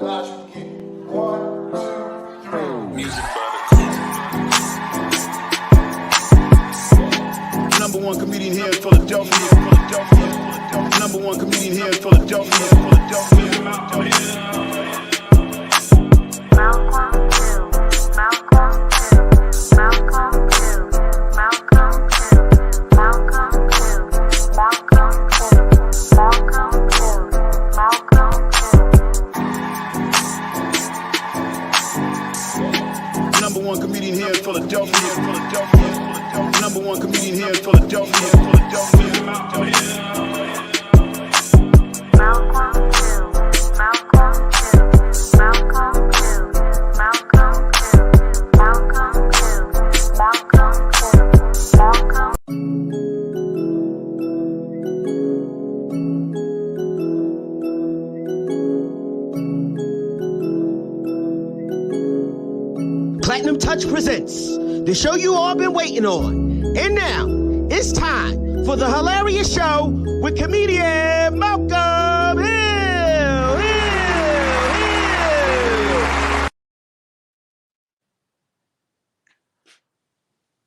loud you can get. 1, 2, 3. Music Number one comedian here in Philadelphia. Number one comedian here in Philadelphia. Number one comedian here in Philadelphia. Number one comedian here in Philadelphia. PlatinumTouchpresents, the show you all been waiting on. And now, it's time for the Hill-arious Show with comedian Malcolm Hill.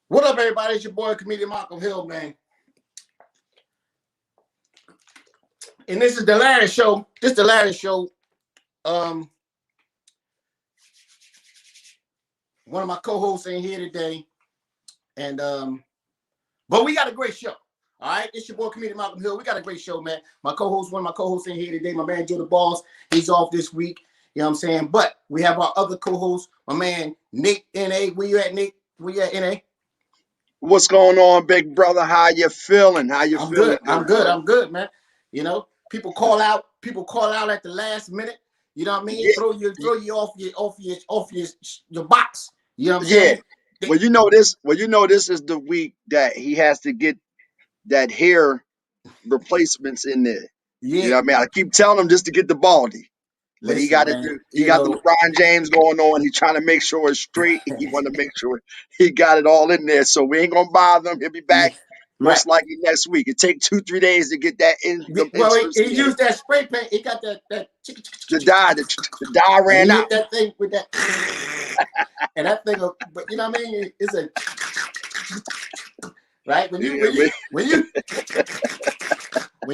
What up, everybody? It's your boy, comedian Malcolm Hill, man. And this is the Hill-arious Show. This is the Hill-arious Show. One of my co-hosts ain't here today, and but we got a great show. All right, it's your boy, comedian Malcolm Hill. We got a great show, man. One of my co-hosts ain't here today. My man Joe the Boss, he's off this week. You know what I'm saying? But we have our other co-host, my man Nick N.A. Where you at, Nick? Where you at, N.A.? What's going on, big brother? How you feeling? I'm feeling? I'm good, man. You know, people call out at the last minute. You know what I mean? Yeah. Throw you off your box. You know what I'm saying? Well, you know this is the week that he has to get that hair replacements in there. Yeah. You know what I mean? I keep telling him just to get the baldy. But he got the LeBron James going on. He's trying to make sure it's straight. He want to make sure he got it all in there. So we ain't gonna bother him. He'll be back most likely next week. It take 2-3 days to get that in. Well, he used that spray paint. He got that the dye ran out. That thing with that, and that thing. But you know what I mean? It's a right when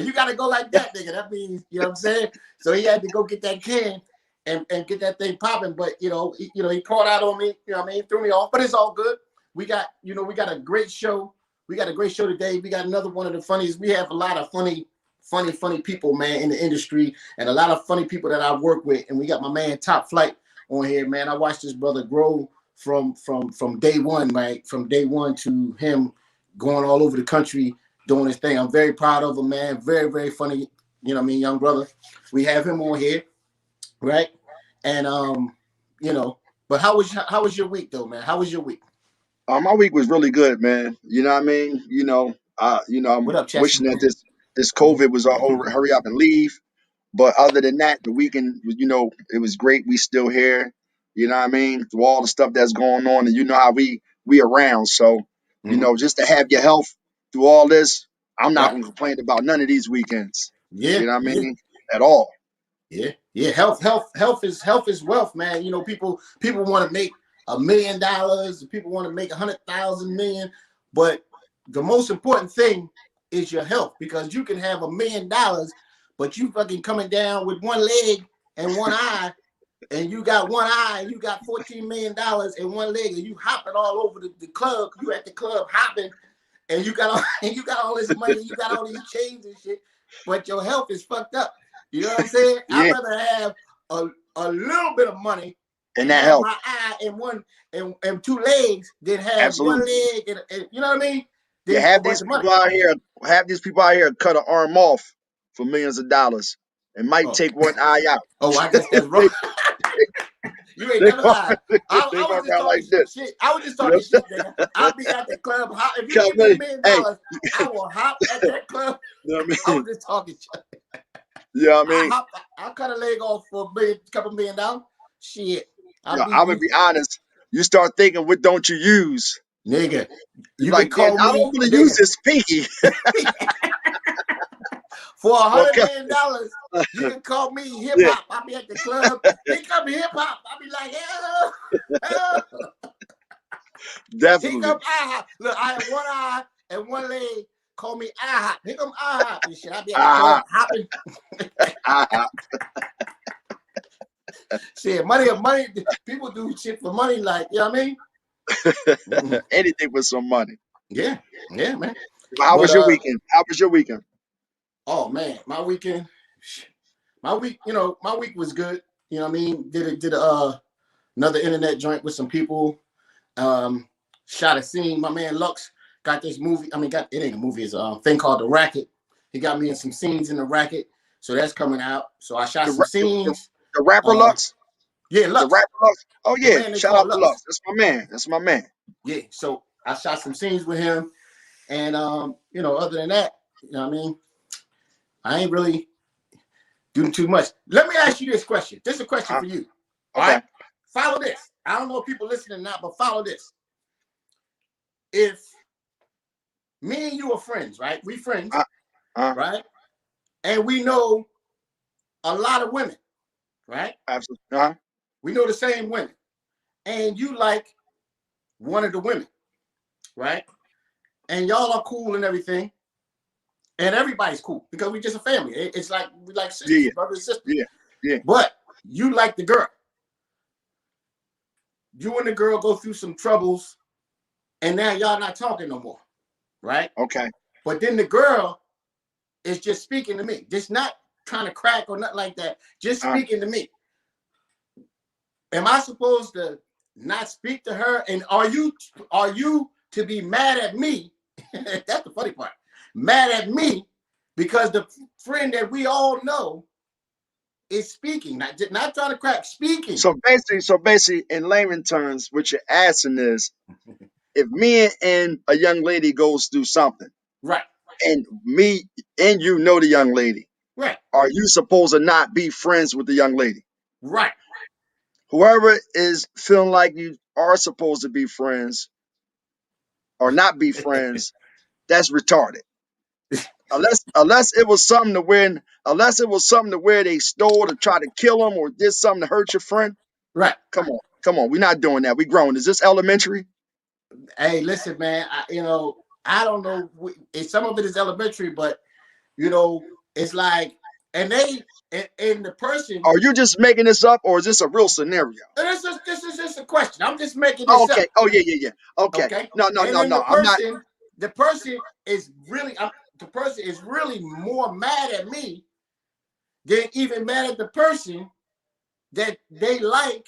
you gotta go like that, nigga. That means, you know what I'm saying. So he had to go get that can and get that thing popping. But he called out on me. You know what I mean? He threw me off. But it's all good. We got a great show. We got a great show today. We got another one of the funniest. We have a lot of funny people, man, in the industry, and a lot of funny people that I work with. And we got my man Topp Fliight on here, man. I watched this brother grow from day one, right? From day one to him going all over the country doing his thing. I'm very proud of him, man. Very, very funny, you know what I mean, young brother. We have him on here, right? And but how was your week though, man? How was your week? My week was really good, man. You know what I mean? I'm wishing that this COVID was over, hurry up and leave. But other than that, the weekend, it was great. We still here. You know what I mean? Through all the stuff that's going on, and you know how we around. So, just to have your health through all this, I'm not gonna complain about none of these weekends. Yeah, you know what I mean? At all. Yeah. Health is wealth, man. You know, people want to make $1 million. People want to make 100,000 million, but the most important thing is your health, because you can have $1 million, but you fucking coming down with one leg and one eye, and you got one eye and you got $14 million and one leg, and you hopping all over the club. You at the club hopping, and you got all this money, you got all these chains and shit, but your health is fucked up. You know what I'm saying? Yeah. I'd rather have a little bit of money and that help my eye and one and two legs than have one leg and you know what I mean? Then have these people out here cut an arm off for millions of dollars and might take one eye out. Oh, I guess that's wrong. You ain't never lied. I was just talking shit, nigga. I'll be at the club. If you give me $1 million, I will hop at that club. You know what I mean? I was just talking shit. Yeah, I mean, I'll cut a leg off for a couple $1 million. Shit. I'm gonna be honest. You start thinking, what don't you use? Nigga. You like, I don't want to use this pinky. For $100 million, you can call me hip hop. I'll be at the club. He come hip hop. I'll be like, hello. Definitely. He come IHOP. Look, I have one eye and one leg. Call me IHOP. Here come IHOP and shit. I'll be at the club hopping. Shit, money. People do shit for money, like, you know what I mean? Anything with some money. Yeah, man. How was your weekend? Oh man, my week, my week was good. You know what I mean? Did another internet joint with some people. Shot a scene. My man Lux got this movie. It ain't a movie. It's a thing called The Racket. He got me in some scenes in The Racket. So that's coming out. So I shot some scenes. The rapper Lux? Yeah, Lux. The rapper Lux. Oh yeah, shout out to Lux. That's my man. Yeah, so I shot some scenes with him. And other than that, you know what I mean? I ain't really doing too much. Let me ask you this question. This is a question for you. All right? Follow this. I don't know if people listening or not, but follow this. If me and you are friends, right? We friends, right? And we know a lot of women, right? Absolutely. We know the same women. And you like one of the women, right? And y'all are cool and everything. And everybody's cool because we just a family. It's like we like sisters, brothers and sisters. Yeah. But you like the girl. You and the girl go through some troubles, and now y'all not talking no more, right? Okay. But then the girl is just speaking to me, just not trying to crack or nothing like that, just speaking to me. Am I supposed to not speak to her? And are you to be mad at me? That's the funny part. Mad at me because the friend that we all know is speaking, not trying to crack, speaking. So basically, in layman terms, what you're asking is, if me and a young lady goes through something, right, and me and you know the young lady, right, are you supposed to not be friends with the young lady? Right. Whoever is feeling like you are supposed to be friends or not be friends, that's retarded. Unless it was something to where they stole to try to kill him or did something to hurt your friend. Right. Come on. We're not doing that. We grown. Is this elementary? Hey, listen, man. I don't know. Some of it is elementary, but it's like, and the person. Are you just making this up, or is this a real scenario? This is just a question. I'm just making this up. Oh yeah. Okay. No. I'm not. The person is really more mad at me than even mad at the person that they like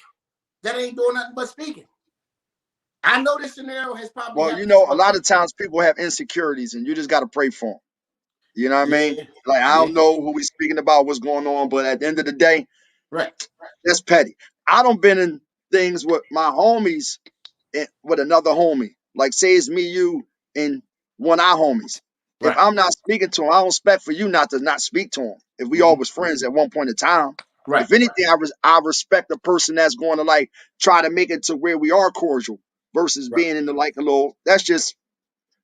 that ain't doing nothing but speaking. I know this scenario has probably. Well, a lot of times people have insecurities, and you just got to pray for them. You know what I mean? Like, I don't know who we're speaking about, what's going on, but at the end of the day, right, that's petty. I done been in things with my homies and with another homie. Like, say it's me, you, and one of our homies. Right. If I'm not speaking to him, I don't expect for you not to speak to him. If we all was friends at one point in time. Right. If anything, I respect the person that's going to like try to make it to where we are cordial versus being in the like a little. That's just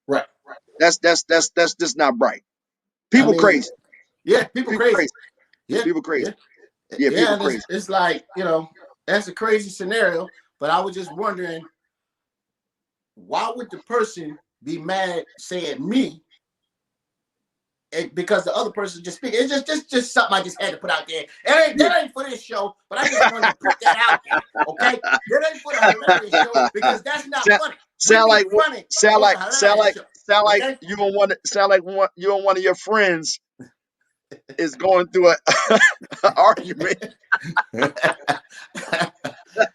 right. That's just not right. People crazy. Yeah, people crazy. Yeah, people crazy. Yeah, people crazy. It's like, that's a crazy scenario. But I was just wondering, why would the person be mad, say at me, because the other person just speaking? It's just something I just had to put out there. That ain't for this show, but I just wanted to put that out there. Okay, that ain't for the hilarious show because that's not funny. Sound like you don't want one of your friends is going through an argument.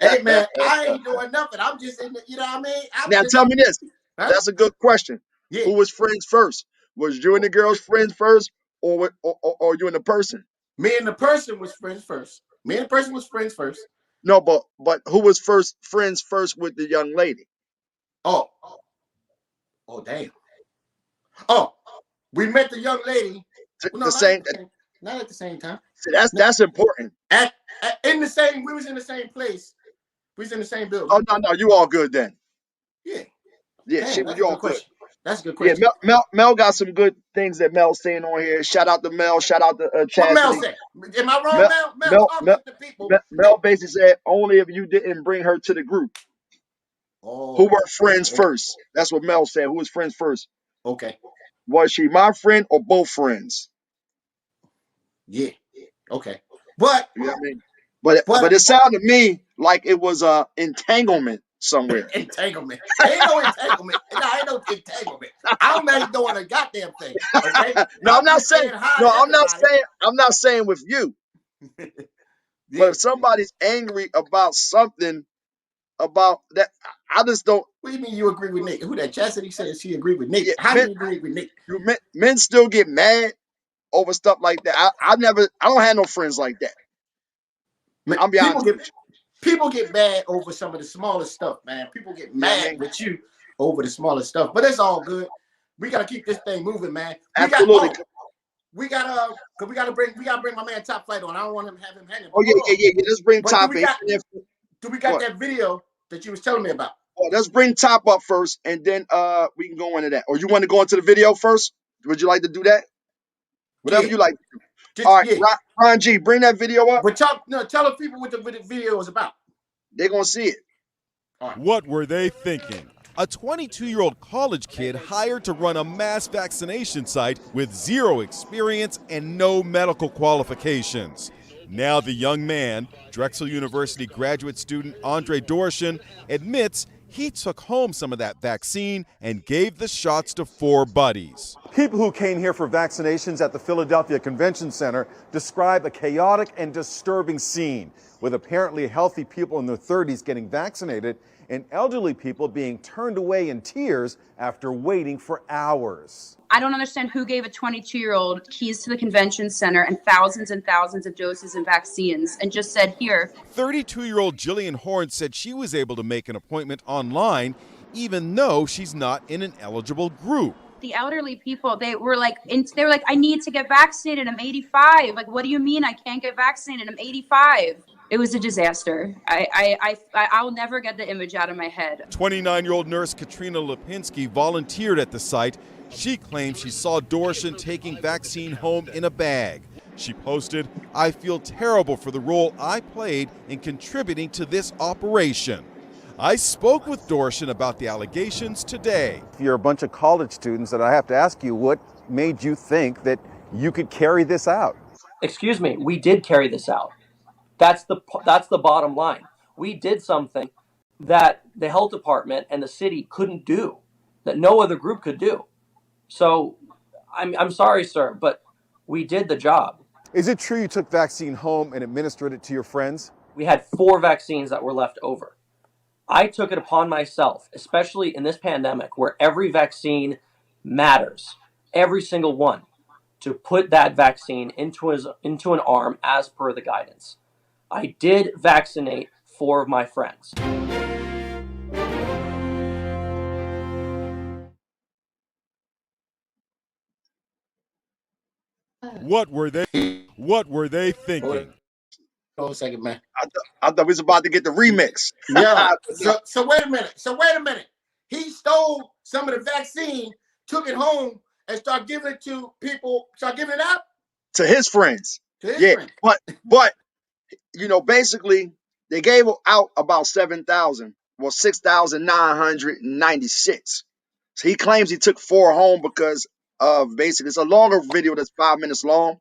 Hey man, I ain't doing nothing. I'm just in the, you know what I mean? Now tell me this. Huh? That's a good question. Yeah. Who was friends first? Was you and the girl's friends first, or you and the person? Me and the person was friends first. No, but who was friends first with the young lady? Oh damn. Oh, we met the young lady. Not at the same time. See, that's important. We was in the same place. We was in the same building. Oh no, you all good then. Yeah. Yeah, Damn, you all good. That's a good Yeah, question. Mel got some good things that Mel's saying on here. Shout out to Mel. Shout out to What Mel Chastity. said? Am I wrong, Mel? Mel, talk to the people. Mel basically said only if you didn't bring her to the group. Who were friends first? That's what Mel said. Who was friends first? Okay. Was she my friend or both friends? Yeah. Okay. But you know what I mean? But it sounded to me like it was a entanglement somewhere. Entanglement. Ain't no entanglement. No, ain't no entanglement. I'm not doing a goddamn thing. Okay. No, I'm not saying. No, I'm not saying. I'm not saying with you. Yeah. But if somebody's angry about something about that, I just don't. What do you mean you agree with Nick? Who that Chastity said she agreed with Nick? Yeah, How do you agree with Nick? Men still get mad over stuff like that. I don't have no friends like that. I'll be honest with you. People get mad over some of the smallest stuff, man. People get mad with you over the smallest stuff, but it's all good. We gotta keep this thing moving, man. Absolutely. We gotta bring my man Topp Fliight on. I don't want him to have him hanging. Oh yeah. Let's bring Topp in. Do we got that video that you was telling me about? Well, let's bring Topp up first, and then we can go into that. Or you want to go into the video first? Would you like to do that? Whatever you like to do. All right, Ron G, bring that video up. But tell the people what the video is about. They're gonna see it. Right. What were they thinking? A 22-year-old college kid hired to run a mass vaccination site with zero experience and no medical qualifications. Now the young man, Drexel University graduate student Andre Dorshan, admits he took home some of that vaccine and gave the shots to 4 buddies. People who came here for vaccinations at the Philadelphia Convention Center describe a chaotic and disturbing scene, with apparently healthy people in their 30s getting vaccinated and elderly people being turned away in tears after waiting for hours. I don't understand who gave a 22-year-old keys to the convention center and thousands of doses of vaccines and just said, here. 32-year-old Jillian Horn said she was able to make an appointment online even though she's not in an eligible group. The elderly people, they were like, I need to get vaccinated. I'm 85. Like, what do you mean I can't get vaccinated? I'm 85. It was a disaster. I'll never get the image out of my head. 29-year-old nurse Katrina Lipinski volunteered at the site. She claims she saw Dorshan taking vaccine home in a bag. She posted, "I feel terrible for the role I played in contributing to this operation." I spoke with Dorshan about the allegations today. You're a bunch of college students, and I have to ask you, what made you think that you could carry this out? Excuse me, we did carry this out. That's the bottom line. We did something that the health department and the city couldn't do, that no other group could do. So I'm sorry, sir, but we did the job. Is it true you took vaccine home and administered it to your friends? We had 4 vaccines that were left over. I took it upon myself, especially in this pandemic where every vaccine matters, every single one, to put that vaccine into an arm as per the guidance. I did vaccinate 4 of my friends. What were they thinking? Hold a second, man. I thought we was about to get the remix. Yeah. So wait a minute. He stole some of the vaccine, took it home, and started giving it to people. Start giving it out to his friends. Friends. But basically they gave out about 7,000. Well, 6,996. So he claims he took 4 home because of basically it's a longer video that's 5 minutes long,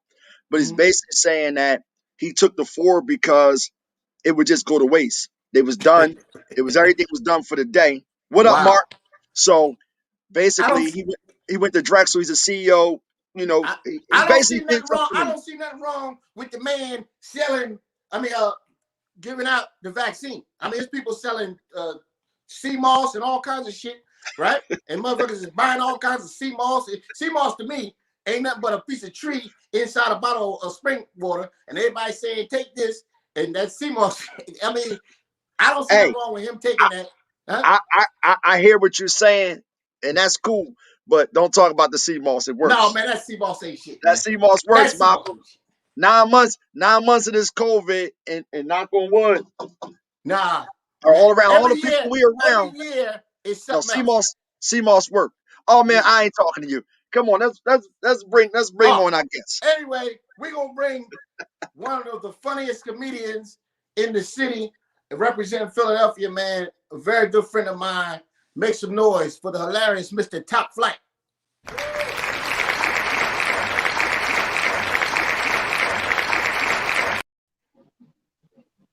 but he's basically saying that he took the 4 because it would just go to waste. It was done. Everything was done for the day. What up, Mark? So basically he went to Drexel. He's a CEO. I don't see nothing wrong with the man selling. Giving out the vaccine. There's people selling sea moss and all kinds of shit, right? And motherfuckers is buying all kinds of sea moss. Sea moss to me ain't nothing but a piece of tree inside a bottle of spring water, and everybody saying take this and that sea moss. I don't see nothing wrong with him taking that. Huh? I hear what you're saying, and that's cool. But don't talk about the sea moss. It works. No, man, that sea moss ain't shit. That sea moss works, Malcolm. 9 months of this COVID, and knock on wood. Nah. All around, all the people we around. Every year is something else. Sea moss work. Oh man, I ain't talking to you. Come on, let's bring on our guests. Anyway, we're gonna bring one of the funniest comedians in the city, representing Philadelphia, man. A very good friend of mine. Make some noise for the hilarious Mr. Topp Fliight.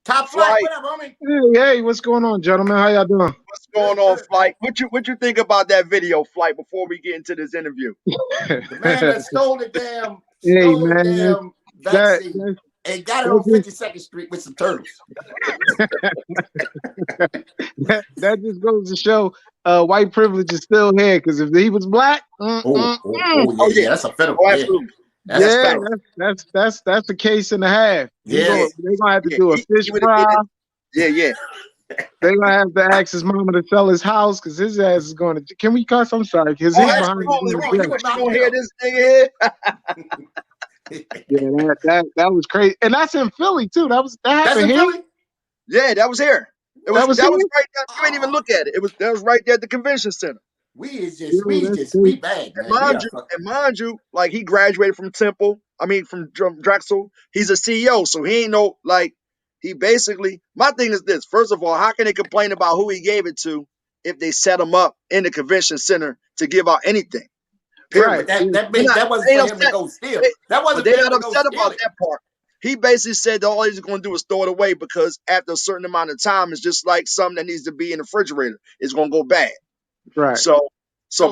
Topp Fliight, what up, homie? Hey, what's going on, gentlemen? How y'all doing? What's going on, Flight? What you think about that video, Flight? Before we get into this interview, the man that stole the damn, vaccine and got it on 52nd Street with some turtles. that just goes to show white privilege is still here. Because if he was black, yeah, that's a federal. That's a case and a half. Yeah, they're gonna have to do a fish fry. Yeah. They're gonna have to ask his mama to sell his house because his ass is going to. Can we cuss? I'm sorry. Because he's behind. You don't hear this nigga here? Yeah, that was crazy, and that's in Philly too. That happened here. Philly? Yeah, that was here. That was right there. You ain't even look at it. That was right there at the convention center. We bad, man. And mind you, like he graduated from from Drexel. He's a CEO, so he ain't no like. He basically, my thing is this. First of all, how can they complain about who he gave it to if they set him up in the convention center to give out anything? Period. Right. That wasn't for him to go steal. That wasn't. But they're not upset about that part. He basically said that all he's going to do is throw it away because after a certain amount of time, it's just like something that needs to be in the refrigerator. It's going to go bad. Right. So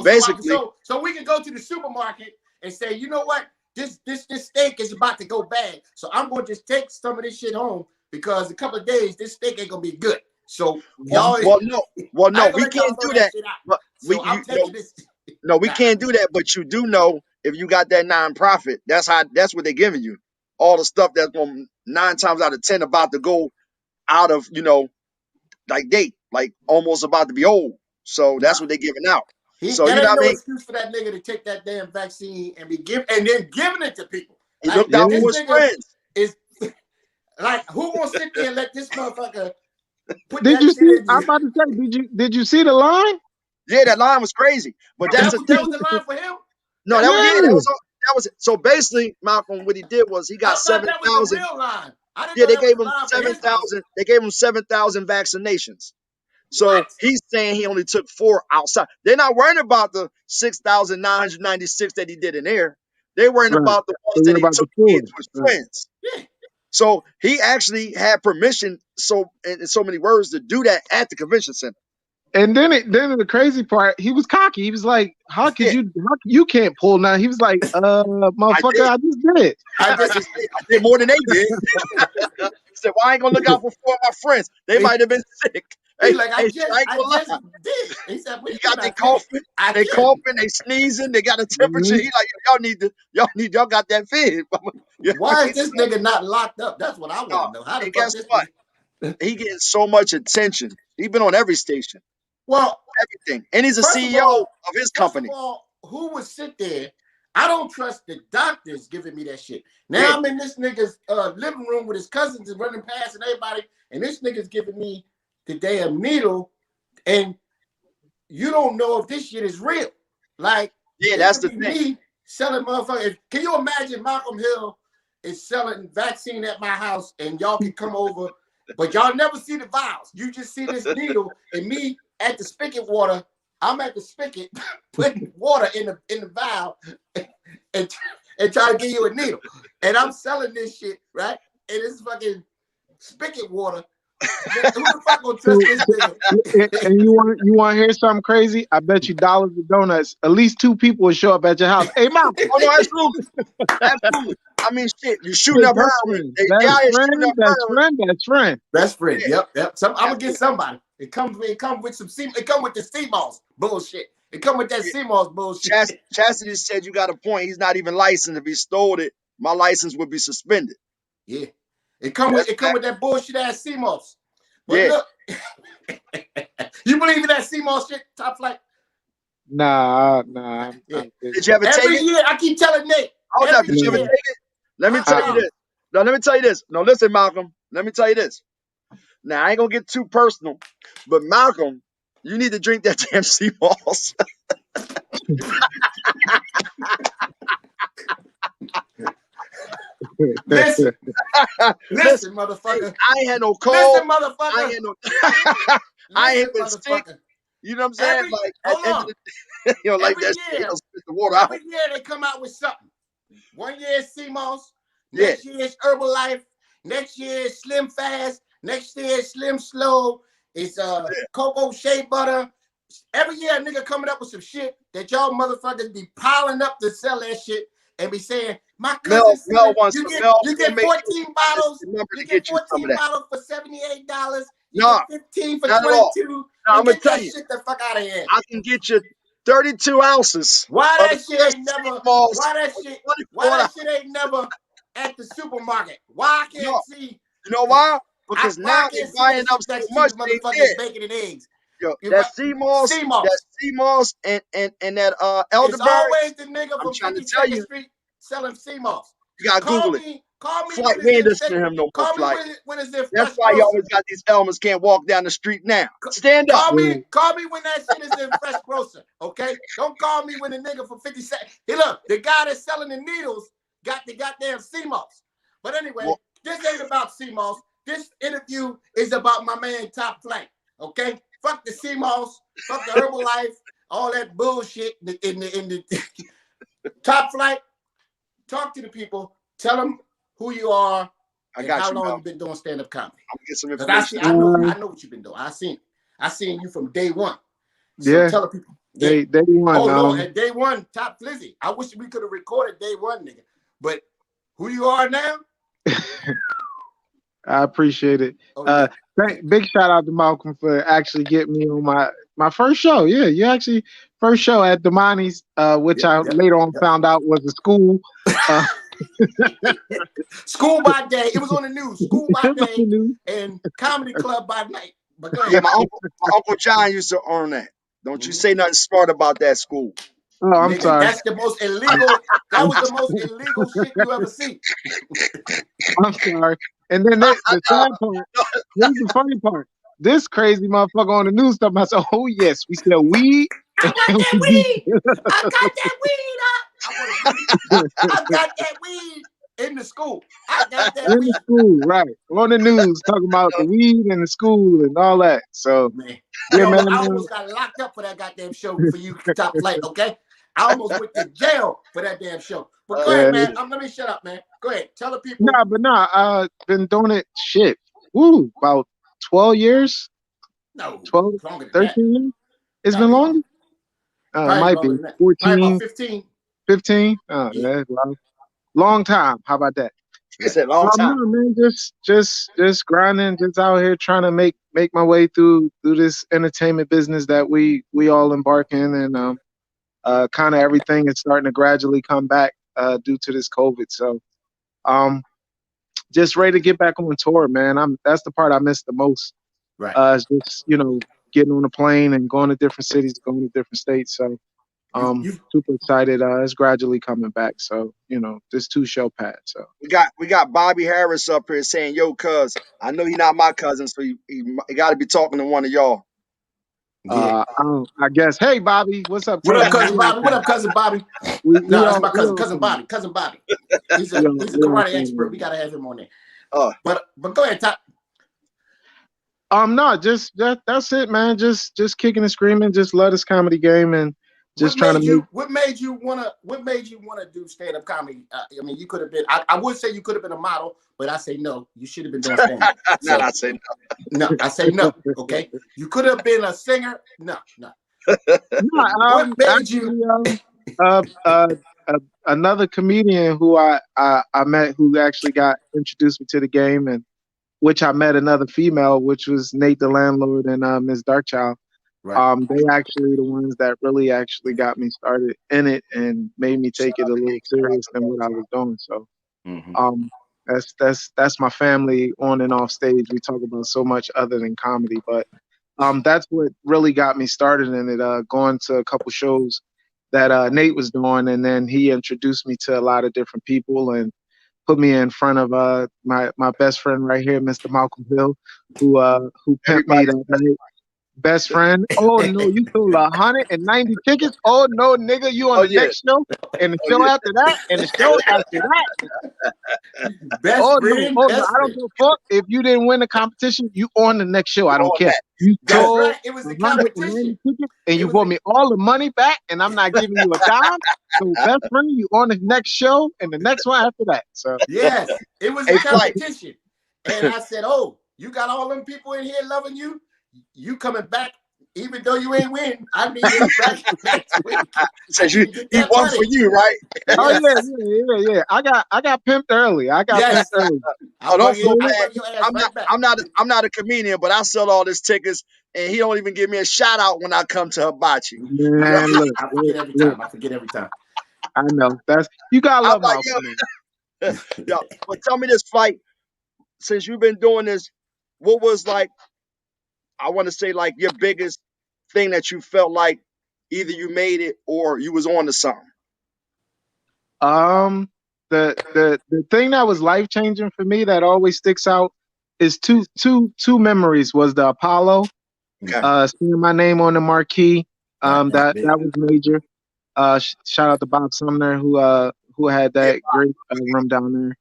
basically, so we can go to the supermarket and say, you know what, this steak is about to go bad. So I'm going to just take some of this shit home because in a couple of days this steak ain't going to be good. So y'all, no, we can't do that. We can't do that. But you do know if you got that nonprofit, that's what they're giving you. All the stuff that's going 9 times out of 10 about to go out of date, like almost about to be old. So that's what they're giving out. So you know what I mean? Excuse for that nigga to take that damn vaccine and then giving it to people. He looked out for his friends. Is like who gonna sit there and let this motherfucker put did that you shit see? in you? I'm about to say, did you see the line? Yeah, that line was crazy. But that's the thing. That was the line for him. No, that was so basically, Malcolm, what he did was he got 7,000. Yeah, they gave him 7,000. They gave him 7,000 vaccinations. So he's saying he only took 4 outside. They're not worrying about the 6,996 that he did in there. They're worrying about the ones that he took to his friends. Yeah. So he actually had permission, in so many words, to do that at the convention center. And then the crazy part, he was cocky. He was like, "How could you can't pull now?" He was like, "Motherfucker, I just did. I did more than they did." He said, "Well, I ain't gonna look out for 4 of my friends. They might have been sick." He's like, I just did. He said, "You got they coughing, they sneezing, they got a temperature." He like, y'all got that vid. Why is this nigga not locked up? That's what I want to know. How the fuck guess what? He getting so much attention. He been on every station. Well, everything, and he's a CEO of his company. First of all, who would sit there? I don't trust the doctors giving me that shit. Now I'm in this nigga's living room with his cousins and running past and everybody, and this nigga's giving me the damn needle, and you don't know if this shit is real. Like, that's the thing. Me selling motherfuckers. Can you imagine Malcolm Hill is selling vaccine at my house, and y'all can come over, but y'all never see the vials. You just see this needle, and me at the spigot water. I'm at the spigot putting water in the vial and trying to give you a needle. And I'm selling this shit, right? And it's fucking spigot water. Who the fuck gonna trust this nigga? And you want to hear something crazy? I bet you dollars of donuts. At least 2 people will show up at your house. Hey, Mom. Oh no, absolutely. I mean, shit. You're shooting up heroin. Best friend. Yep. I'm gonna get somebody. It comes with some. It come with the CMOS bullshit. It come with that CMOS bullshit. Chastity said you got a point. He's not even licensed. If he stole it, my license would be suspended. Yeah. It come with that bullshit ass CMOS. But look, you believe in that CMOS shit, Topp Fliight? Nah. Did you ever take it? Every year, I keep telling Nick. Hold up, did you ever take it? Let me tell you this. No, let me tell you this. No, listen, Malcolm. Let me tell you this. Now, I ain't gonna get too personal, but Malcolm, you need to drink that damn CMOS. Listen, motherfucker. I ain't had no cold. Listen, motherfucker. I ain't had no. I ain't been sick. You know what I'm saying? Like at the end of the day, you know, like that shit, spit the water out. Every year they come out with something. 1 year is CMOS. Next year is Herbalife. Next year is Slim Fast. Next year is Slim Slow. It's cocoa shea butter. Every year a nigga coming up with some shit that y'all motherfuckers be piling up to sell that shit and be saying, my cousin you get 14 bottles. You get 14 bottles for $78. You get 15 for 22. I'm gonna tell you, shit the fuck out of here. I can get you 32 ounces. Why that shit ain't never at the supermarket? Why I can't see? You know why? Because now they're buying up so much motherfucking bacon and eggs. Yo, that CMOS and that elderberry. It's always the nigga from 52nd Street selling CMOS. You gotta Google it. Call me Flight, we ain't listening to him no more. Flight. That's why you always got these elements can't walk down the street now. Stand up. Call me when that shit is in Fresh Grocer, okay? Don't call me when the nigga for 50 cents. Hey, look, the guy that's selling the needles got the goddamn CMOS. But anyway, this ain't about CMOS. This interview is about my man Topp Fliight, okay? Fuck the CMOS, fuck the Herbalife, all that bullshit in the Topp Fliight. Talk to the people. Tell them who you are and how long you've been doing stand-up comedy. I'm gonna get some information. I know what you've been doing. I seen you from day one. So tell the people. Day one. Oh no, at day one, Topp Fliight. I wish we could have recorded day one, nigga. But who you are now? I appreciate it. Big shout out to Malcolm for actually getting me on my first show. Yeah, you actually first show at Damani's, which I later on found out was a school. School by day. It was on the news. School by day and comedy club by night. But yeah, my uncle John used to own that. Don't you say nothing smart about that school. Oh, I'm sorry. That's the most illegal. That was the most illegal shit you ever see. I'm sorry. And then the sad part, here's the funny part. This crazy motherfucker on the news talking about, so, oh yes, we sell weed. I got that weed. I got that weed. I got that weed in the school. I got that in the school, right? On the news talking about the weed in the school and all that. So, man, I almost got locked up for that goddamn show for you, Topp Fliight. Okay, I almost went to jail for that damn show. But go ahead, man. Let me shut up, man. Go ahead. Tell the people. Been doing it about 12 years. No, 12, 13 years. It's been longer. It might be 14, 15. 15. Oh, yeah. Long time. How about that? It's a long time. No, man, just grinding, just out here trying to make my way through this entertainment business that we all embark in, and kind of everything is starting to gradually come back due to this COVID. So, just ready to get back on tour, man. That's the part I miss the most. Right. Just getting on a plane and going to different cities, going to different states. So, super excited. It's gradually coming back. So, this 2-show pad. So we got Bobby Harris up here saying, "Yo, cuz I know he's not my cousin, so he got to be talking to one of y'all." Yeah. I guess. Hey, Bobby, what's up? What up, cousin Bobby? What up, cousin Bobby? No, that's my cousin Bobby. Cousin Bobby. He's a karate expert. We gotta have him on there. But go ahead, Topp. No, just that's it, man. Just kicking and screaming. Just love this comedy game and just trying to. What made you wanna do stand-up comedy? I mean, you could have been. I would say you could have been a model, but I say no. You should have been doing stand-up. No, I say no. No, I say no. Okay, you could have been a singer. No. What made you? Another comedian who I met, who actually got introduced me to the game, and which I met another female, which was Nate the Landlord and Ms. Darkchild. Right. They actually the ones that really actually got me started in it and made me take it a little serious than what I was doing. So that's my family on and off stage. We talk about so much other than comedy, but that's what really got me started in it. Going to a couple shows that Nate was doing, and then he introduced me to a lot of different people and put me in front of my best friend right here, Mr. Malcolm Hill, who pimped me that night. Best friend. Oh no, you sold 190 tickets. Oh no, nigga, you on the next show, and the show after that, and the show after that. Best Oh friend, no, best I don't friend. give a fuck. If you didn't win the competition, you on the next show. I don't care. that. You That's sold right. It was the 190 competition. tickets, and It you was brought me all the money back, and I'm not giving you a dime. So best friend, you on the next show, and the next one after that. So Yes, it was Hey, a Flight. competition. And I said, oh, you got all them people in here loving you? You coming back, even though you ain't win. I need you back next week. Says I you need to get he that won money. for you, right? oh Yes. yeah. I got pimped early. I got Yes. pimped early. I'll don't bring feel I'll bad. bring your ass right back. I'm not a comedian, but I sell all his tickets, and he don't even give me a shout out when I come to hibachi. Man, look, I forget every time. I forget every time. I know that's you gotta I'm love like, Malcolm. yo, but tell me this, Flight. Since you've been doing this, what was like? I want to say like your biggest thing that you felt like either you made it or you was on to something. The thing that was life changing for me that always sticks out is two memories. Was the Apollo, Okay. seeing my name on the marquee. Right, That was major. Shout out to Bob Sumner who had that great room down there.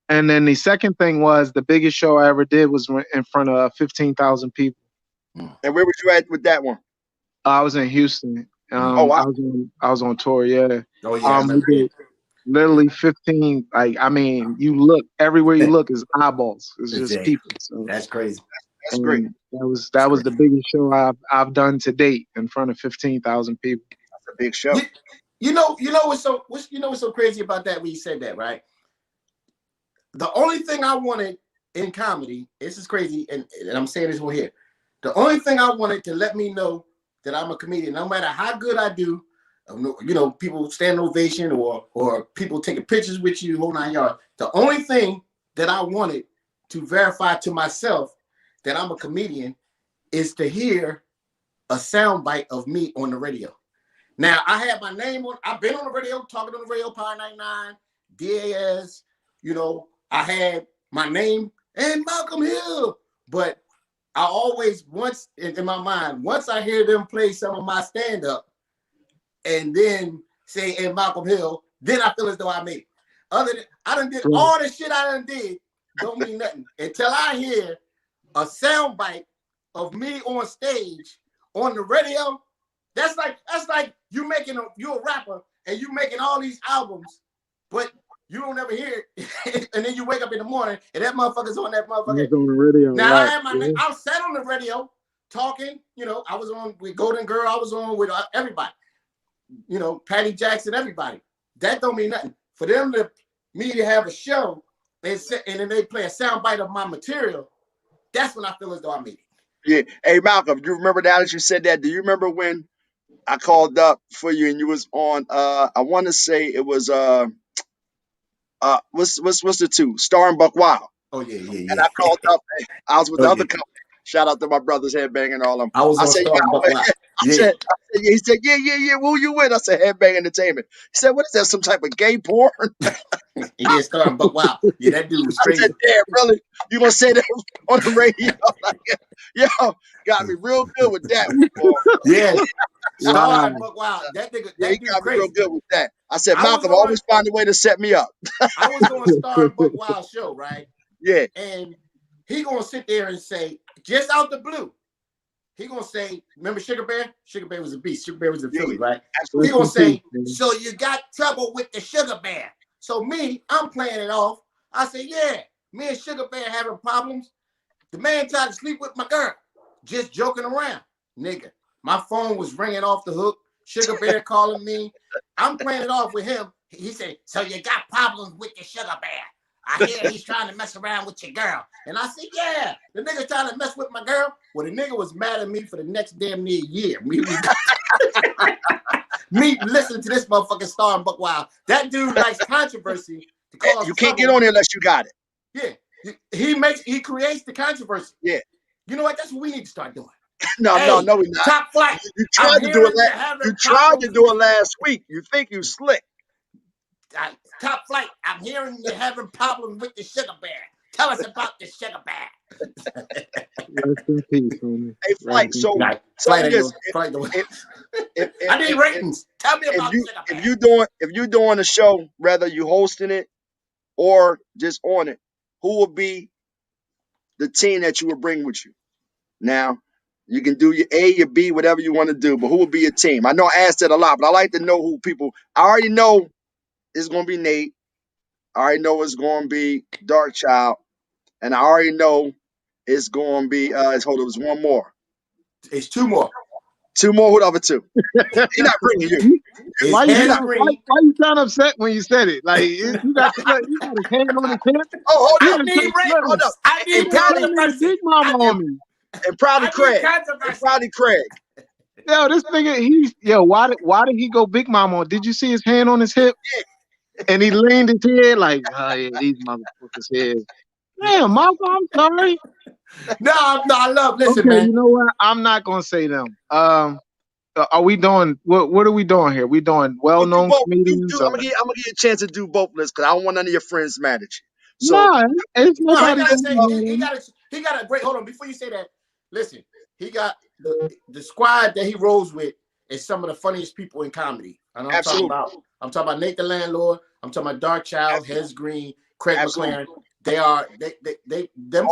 And then the second thing was the biggest show I ever did was in front of 15,000 people. And where was you at with that one? I was in Houston. Oh wow. I was on tour. Yeah. Oh yeah, I remember we did literally 15. Like I mean, you look everywhere you look is eyeballs. It's just people. So that's crazy. That's great. That was the biggest show I've done to date in front of 15,000 people. That's a big show. You know what's so crazy about that when you said that, right? The only thing I wanted in comedy, this is crazy, and I'm saying this one here. The only thing I wanted to let me know that I'm a comedian, no matter how good I do, you know, people stand ovation or people taking pictures with you, whole 9 yards. The only thing that I wanted to verify to myself that I'm a comedian is to hear a soundbite of me on the radio. Now, I had my name on, I've been on the radio, talking on the radio, Power 99, DAS, you know, I had my name and Malcolm Hill, but I always, once in my mind, once I hear them play some of my stand-up and then say, and Malcolm Hill, then I feel as though I made it. Other than, I done did all the shit I done did, don't mean nothing until I hear a soundbite of me on stage on the radio. That's like you're a rapper and you making all these albums, but you don't ever hear it, and then you wake up in the morning and that motherfucker's on that motherfucker. It's on the radio. Now right. I had my name. I sat on the radio talking. You know, I was on with Golden Girl. I was on with everybody. You know, Patty Jackson, everybody. That don't mean nothing for them to me to have a show and then they play a soundbite of my material. That's when I feel as though I made it. Yeah. Hey Malcolm, do you remember now that you said that? Do you remember when I called up for you and you was on? I want to say it was what's the two? Star and Buck Wild. Oh yeah. And I called up. I was with the other company. Shout out to my brothers Headbanging and all them. I was on Star and Buck Wild. He said, yeah. Who you with? I said, Headbang Entertainment. He said, what is that? Some type of gay porn? Yeah, Star and Buck Wild. Yeah, that dude was crazy. I said, damn, really? You gonna say that on the radio? Like, yo, got me real good with that one, boy. Yeah. Star and Buck Wild. That nigga, he got me real good with that. I said, I Malcolm always find a way to set me up. I was on Star and Buck Wild show, right? Yeah. And he gonna sit there and say, just out the blue, he gonna say, remember Sugar Bear? Sugar Bear was a beast. Sugar Bear was in Philly, right? He gonna say, so you got trouble with the Sugar Bear. So me, I'm playing it off. I say, yeah, me and Sugar Bear having problems. The man tried to sleep with my girl. Just joking around. Nigga, my phone was ringing off the hook. Sugar Bear calling me. I'm playing it off with him. He said, so you got problems with the Sugar Bear. I hear he's trying to mess around with your girl. And I said, yeah, the nigga trying to mess with my girl. Well, the nigga was mad at me for the next damn near year. Me listening to this motherfucking Star and Buck Wild. That dude likes controversy. You can't get on there unless you got it. Yeah. He creates the controversy. Yeah. You know what? That's what we need to start doing. No, we're not. Top Flight. You tried to do it. You tried to do it last week. You think you slick. Top Flight. I'm hearing you're having problems with the Sugar Bear. Tell us about the sugar bear. Rest in peace, homie. Hey, Flight. So, tell me this. I need ratings. Tell me about sugar bear. If you doing a show, whether you hosting it or just on it, who will be the team that you would bring with you? Now, you can do your A, your B, whatever you want to do, but who will be your team? I know I asked that a lot, but I like to know who people. I already know it's going to be Nate. I already know it's going to be Dark Child, and I already know it's going to be. Hold on, there's one more. It's two more. Two more. Who the other two? He's not bringing you. Why you sound upset when you said it? Like you got his hand on his hip. Oh, hold on. Hold up. I need Big Mama on me. And probably Craig. Yo, this nigga, why did he go Big Mama on? Did you see his hand on his hip? Yeah. And he leaned his head like, oh yeah, these motherfuckers head. Damn, Malcolm, I'm sorry. No, I love. Listen, okay, man. You know what? I'm not gonna say them. Are we doing what are we doing here? We doing well-known comedians? I'm gonna give you a chance to do both lists because I don't want none of your friends mad at you. So, no, it's nobody. He got a great. Hold on, before you say that, listen. He got the squad that he rolls with is some of the funniest people in comedy. I know I'm talking about Nate the Landlord. I'm talking about Dark Child, Hez Green, Craig McLaren. Them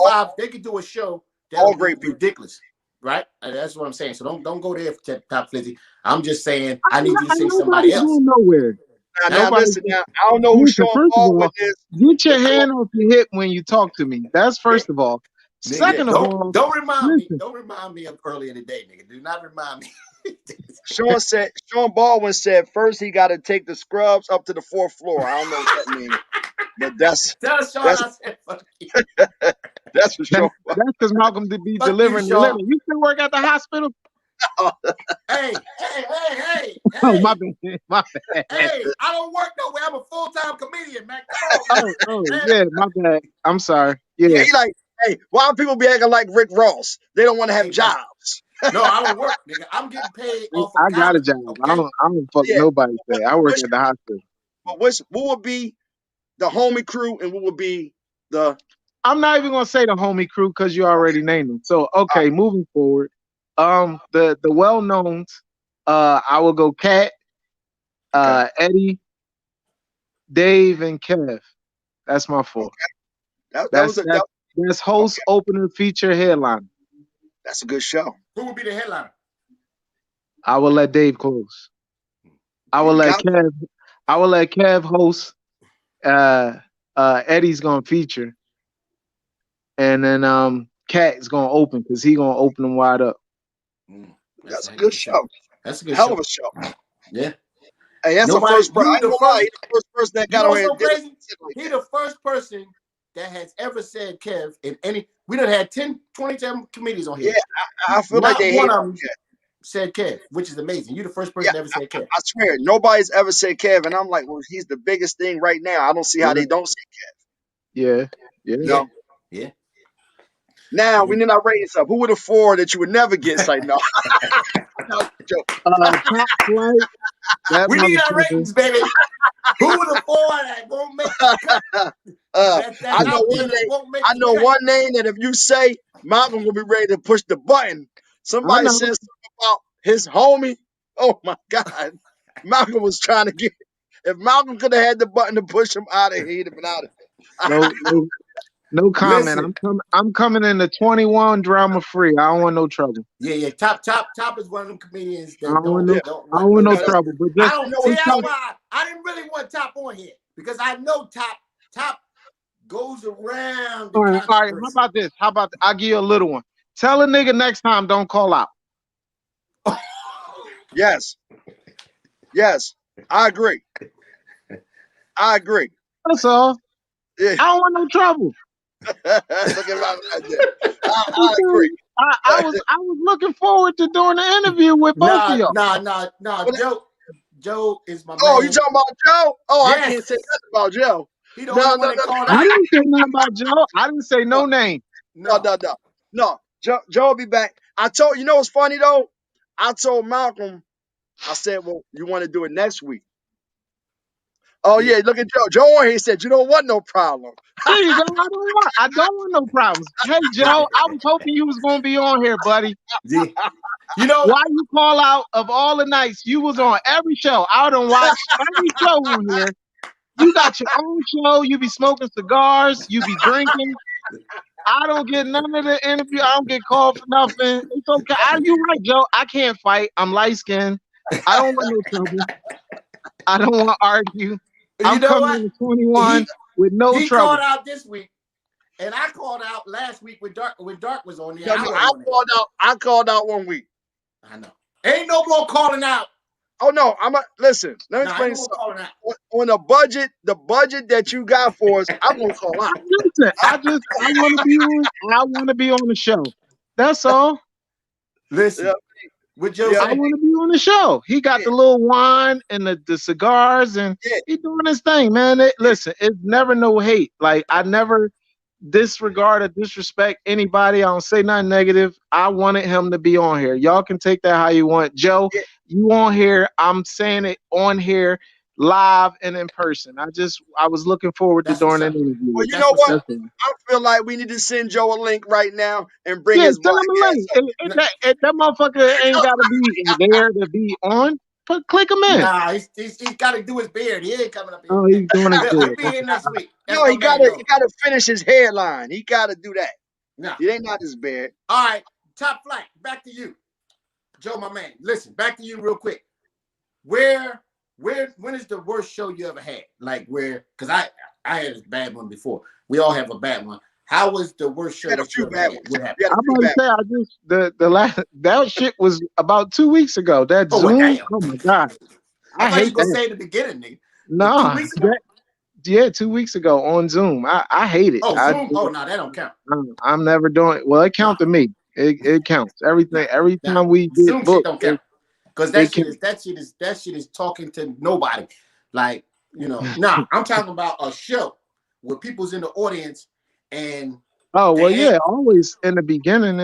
five. They could do a show. All great, ridiculous. Right? That's what I'm saying. So don't go there for Topp Fliight. I'm just saying I need you to say somebody else. Nowhere. Now listen. Now I don't know who Sean Paul with this. Get your hand off your hip when you talk to me. That's first of all. Second of all, don't remind me. Don't remind me of earlier today, nigga. Do not remind me. Sean Baldwin said first he got to take the scrubs up to the 4th floor. I don't know what that means. But that's that's for sure. That's because Malcolm did be delivering the letter. You still work at the hospital? Hey. Oh, my bad. Hey, I don't work nowhere. I'm a full-time comedian, man. Yeah, my bad. I'm sorry. Yeah. He like, hey, why do people be acting like Rick Ross? They don't want to have jobs. No, I don't work, nigga. I'm getting paid off of I got a job. Okay? I don't fuck nobody say. I work at the hospital. But what would be the homie crew and what would be the... I'm not even gonna say the homie crew because you already named them. So moving forward. The well-knowns, I will go Kat, Eddie, Dave, and Kev. That's my 4. Okay. That's host, opener, feature, headliner. That's a good show. Who would be the headliner? I will let Dave close. I will let Kev host. Eddie's gonna feature, and then Kat is gonna open because he gonna open them wide up. That's a good show. That's a good hell of a show. Yeah. Hey, that's the first person. He's the first person that got on here. He's the first person that has ever said Kev in any. We done had 10, 27 comedians on here. Yeah, I feel like they one of them said Kev, which is amazing. You're the first person that ever said Kev. I swear, nobody's ever said Kev, and I'm like, well, he's the biggest thing right now. I don't see how they don't say Kev. Yeah. Now we need our ratings up. Who were the 4 that you would never get? It's like no. Top Flight. We need our ratings, baby. Who are the 4 that won't make the cut? I know one name that if you say, Malcolm will be ready to push the button. Somebody said something about his homie. Oh my God. Malcolm was trying to get. If Malcolm could have had the button to push him out of here, he'd have been out of here. No comment. Listen, I'm coming in the 21 drama free. I don't want no trouble. Yeah. Top is one of them comedians that I don't want no trouble. But I didn't really want Top on here because I know Top goes around. All right. How about this? I'll give you a little one. Tell a nigga next time don't call out. Yes. I agree. That's all. Yeah. I don't want no trouble. Look at my idea. I agree. I was looking forward to doing the interview with both of y'all. No. Joe is my man. Oh, you talking about Joe? Oh, yes. I can't say nothing about Joe. He don't want to call out. I didn't say nothing about Joe. I didn't say no name. No. Joe will be back. You know what's funny though? I told Malcolm, I said, well, you want to do it next week? Oh yeah, look at Joe. Joe on here said you don't want no problem. There you go. I don't want no problems. Hey Joe, I was hoping you was gonna be on here, buddy. Yeah. You know why you call out of all the nights? You was on every show. I done watched every show on here. You got your own show. You be smoking cigars. You be drinking. I don't get none of the interview. I don't get called for nothing. It's okay. You right, Joe. I can't fight. I'm light skinned. I don't want no trouble. I don't want to argue. I'm coming to 21 with no trouble. He called out this week, and I called out last week when Dark was on there. I called out 1 week. I know. Ain't no more calling out. Oh no, listen. Let me explain something. On the budget that you got for us, I'm gonna call out. Listen, I want to be on the show. That's all. Listen, with Joe, I want to be on the show. He got the little wine and the cigars, and he doing his thing, man. Listen, it's never no hate. Like I never disregard or disrespect anybody. I don't say nothing negative. I wanted him to be on here. Y'all can take that how you want. Joe, you on here. I'm saying it on here live and in person. I was looking forward to doing an interview. Well, you know what? I feel like we need to send Joe a link right now and bring his send him a link. That motherfucker ain't got to be there to be on. Click him in. Nah, he's got to do his beard. He ain't coming up here. Oh, he's doing his beard. He'll be here next week. No, he gotta finish his hairline. He gotta do that. No, it ain't not his beard. All right, Topp Fliight. Back to you, Joe, my man. Listen, back to you real quick. When is the worst show you ever had? Like because I had a bad one before. We all have a bad one. How was the worst show? Had a few bad ones. I'm about to say the last that shit was about 2 weeks ago. That Zoom. Damn. Oh my god. I hate to say the beginning, nigga. No. 2 weeks ago? 2 weeks ago on Zoom. I hate it. Oh, Zoom? No, that don't count. I'm never doing it. Well, it counts to me. It counts. Everything. Every time we get Zoom booked, shit don't count. Because that shit is talking to nobody. Like, nah, I'm talking about a show where people's in the audience and always in the beginning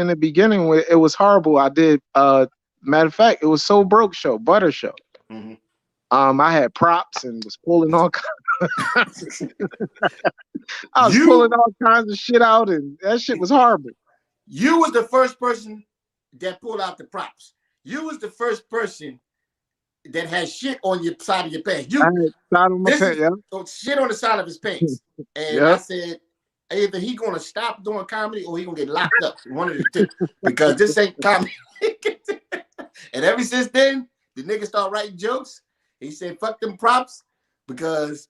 it was horrible. I did matter of fact, it was So Broke show, Butter show. Mm-hmm. I had props and was pulling all kinds pulling all kinds of shit out, and that shit was horrible. You was the first person that pulled out the props. You was the first person that had shit on your side of your pants. I had side on my pants, shit on the side of his pants. And I said, either he gonna stop doing comedy or he gonna get locked up. One of the two. Because this ain't comedy. And ever since then, the nigga started writing jokes. He said, fuck them props, because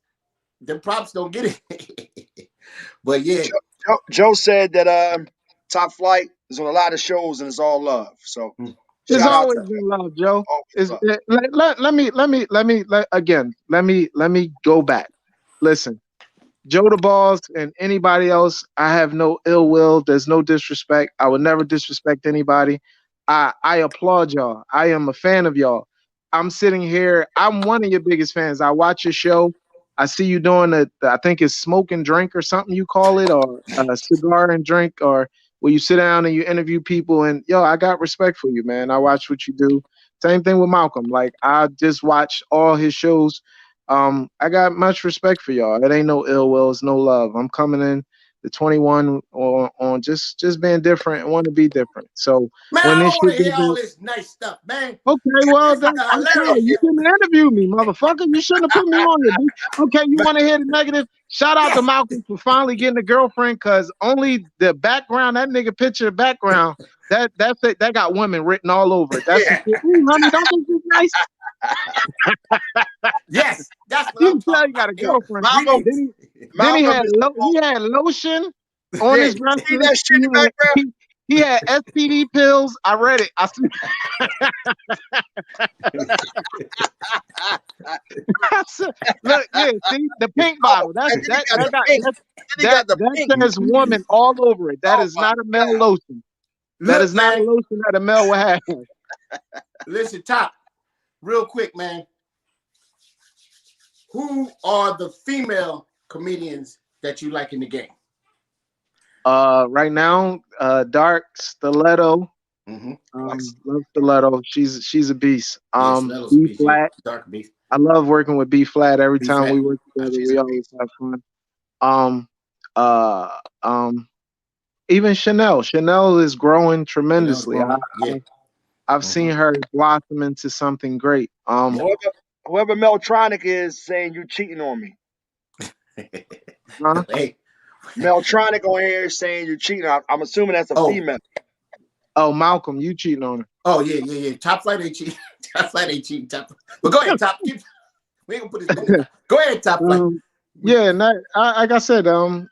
them props don't get it. But yeah. Joe said that Topp Fliight is on a lot of shows and it's all love. So it's always been love, Joe. Let me go back. Listen, Joe the Boss and anybody else, I have no ill will. There's no disrespect. I would never disrespect anybody. I applaud y'all. I am a fan of y'all. I'm sitting here. I'm one of your biggest fans. I watch your show. I see you doing I think it's smoke and drink or something you call it, or a cigar and drink, or where you sit down and you interview people. And I got respect for you, man. I watch what you do. Same thing with Malcolm. Like, I just watch all his shows. I got much respect for y'all. It ain't no ill will. It's no love. I'm coming in the 21 on just being different and want to be different. So man, I don't want to hear all this nice stuff, man. Okay, well, I'm sorry. You didn't interview me, motherfucker. You shouldn't have put me on here. Okay, you want to hear the negative? Shout out to Malcolm for finally getting a girlfriend, because only the background, that nigga picture background, that got women written all over it. That's honey, don't think it's nice. Yes, that's what I'm talking. You got a girlfriend. Then he had lotion on his breast. See that shit in the background? He had STD pills. I read it. I see. Look, see the pink bottle. That says woman all over it. That is not a male lotion. That is not a lotion that a male would have. Listen, Topp, real quick, man. Who are the female comedians that you like in the game? Right now, Dark Stiletto. Mm-hmm. Love Stiletto. She's a beast. Stiletto's a beast, Flat. Dark beast. I love working with B Flat. Every B time Flat. we work together, we always have fun. Uh, um, even Chanel. Chanel is growing tremendously. I've seen her blossom into something great. Whoever Meltronic is saying you cheating on me. Huh? Hey. Meltronic on here saying you're cheating. I'm assuming that's a female. Oh, Malcolm, you cheating on her. Oh, yeah. Top Flight ain't cheating. Top Flight ain't cheating. But go ahead, Top. We ain't gonna put this business out. Go ahead, Top Flight. Yeah, and like I said,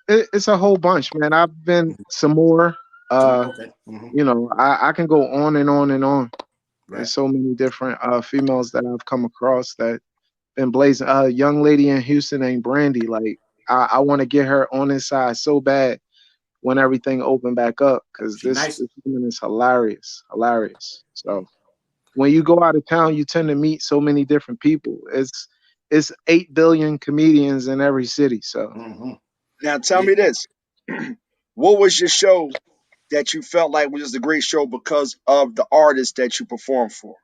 it's a whole bunch, man. I've been some more. You know, I can go on and on and on. Right. There's so many different females that I've come across that been blazing. A young lady in Houston named Brandy. Like I want to get her on this side so bad when everything opened back up, because this woman is hilarious. So when you go out of town, you tend to meet so many different people. It's 8 billion comedians in every city. So now tell me this. What was your show that you felt like was a great show because of the artist that you performed for?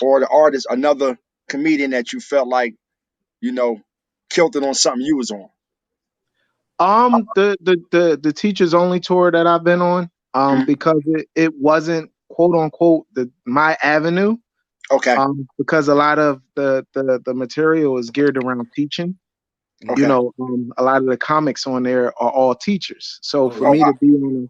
Or the artist, another comedian that you felt like, you know, killed it on something you was on? The Teachers Only tour that I've been on, because it wasn't quote unquote my avenue. Okay. Because a lot of the material is geared around teaching. Okay. You know, a lot of the comics on there are all teachers. So for me to be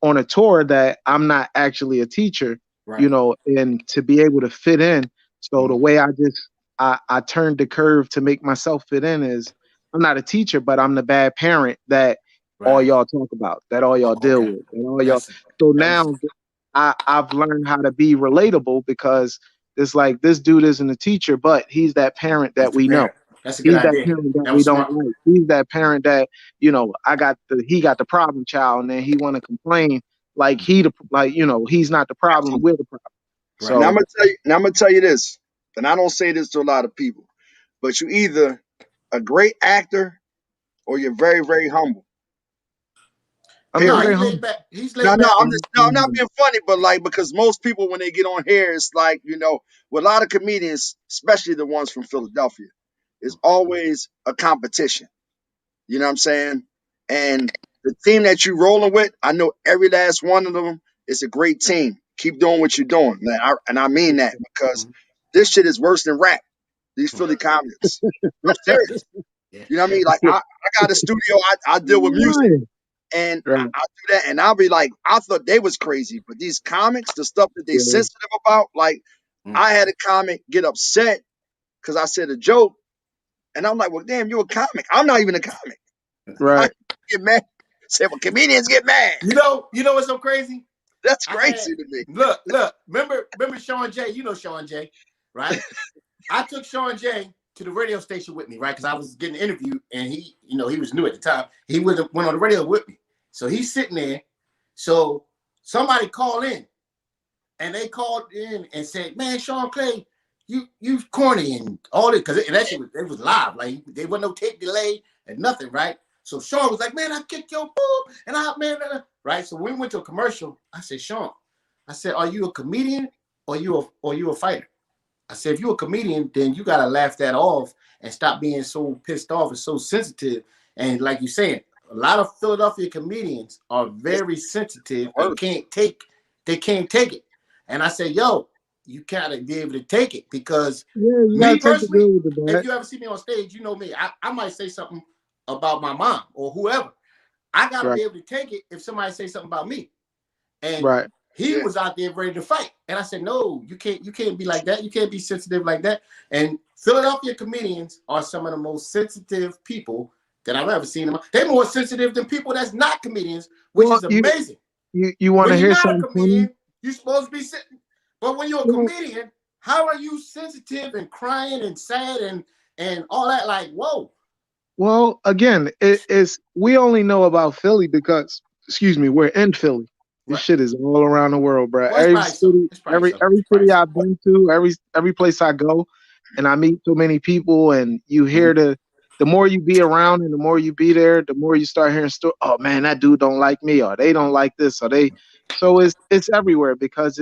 on a tour that I'm not actually a teacher, you know, and to be able to fit in. So the way I turned the curve to make myself fit in is I'm not a teacher, but I'm the bad parent that all y'all talk about, that all y'all deal with, and all y'all. So now I've learned how to be relatable, because it's like this dude isn't a teacher, but he's that parent that we know. That's a good idea. That parent that we don't like. He's that parent that, you know, he got the problem child, and then he want to complain like he's not the problem, we're the problem. Right. So now I'm gonna tell you this, and I don't say this to a lot of people, but you either a great actor or you're very, very humble. I'm not very humble. He's laid back. I'm not being funny, but like, because most people when they get on here, it's like, you know, with a lot of comedians, especially the ones from Philadelphia, it's always a competition. You know what I'm saying? And the team that you rolling with, I know every last one of them is a great team. Keep doing what you're doing, man. I mean that, because this shit is worse than rap. These Philly comics. I'm serious. You know what I mean? Like I got a studio. I deal with music, and I do that, and I'll be like, I thought they was crazy, but these comics, the stuff that they sensitive about, like I had a comic get upset because I said a joke, and I'm like, well, damn, you're a comic. I'm not even a comic. Right. I get mad. Say, well, comedians get mad. You know what's so crazy? That's crazy to me. Look. Remember Sean J? You know Sean J, right? I took Sean J to the radio station with me, right? Because I was getting interviewed, and he was new at the time. He went on the radio with me. So he's sitting there. So somebody called in, and they called in and said, man, Sean Clay, you corny and all this, because it was live. Like there wasn't no tape delay and nothing, right? So Sean was like, man, I kicked your boob, and right? So when we went to a commercial, I said, Sean, I said, are you a comedian or you a fighter? I said, if you're a comedian, then you gotta laugh that off and stop being so pissed off and so sensitive. And like you said, a lot of Philadelphia comedians are very sensitive and can't take it. And I said, yo, you gotta be able to take it, because me personally, if you ever see me on stage, you know me, I might say something about my mom or whoever. I gotta be able to take it if somebody say something about me. And he was out there ready to fight. And I said, no, you can't be like that. You can't be sensitive like that. And Philadelphia comedians are some of the most sensitive people that I've ever seen. They're more sensitive than people that's not comedians, which is amazing. You want to hear something? You're supposed to be sitting. But when you're a comedian, how are you sensitive and crying and sad and all that? Like, whoa. Well, again, we only know about Philly because, we're in Philly. This shit is all around the world, bro. Every city I've been to, every place I go, and I meet so many people, and you hear the more you be around and the more you be there, the more you start hearing stories. Oh man, that dude don't like me, or they don't like this, or they. So it's everywhere, because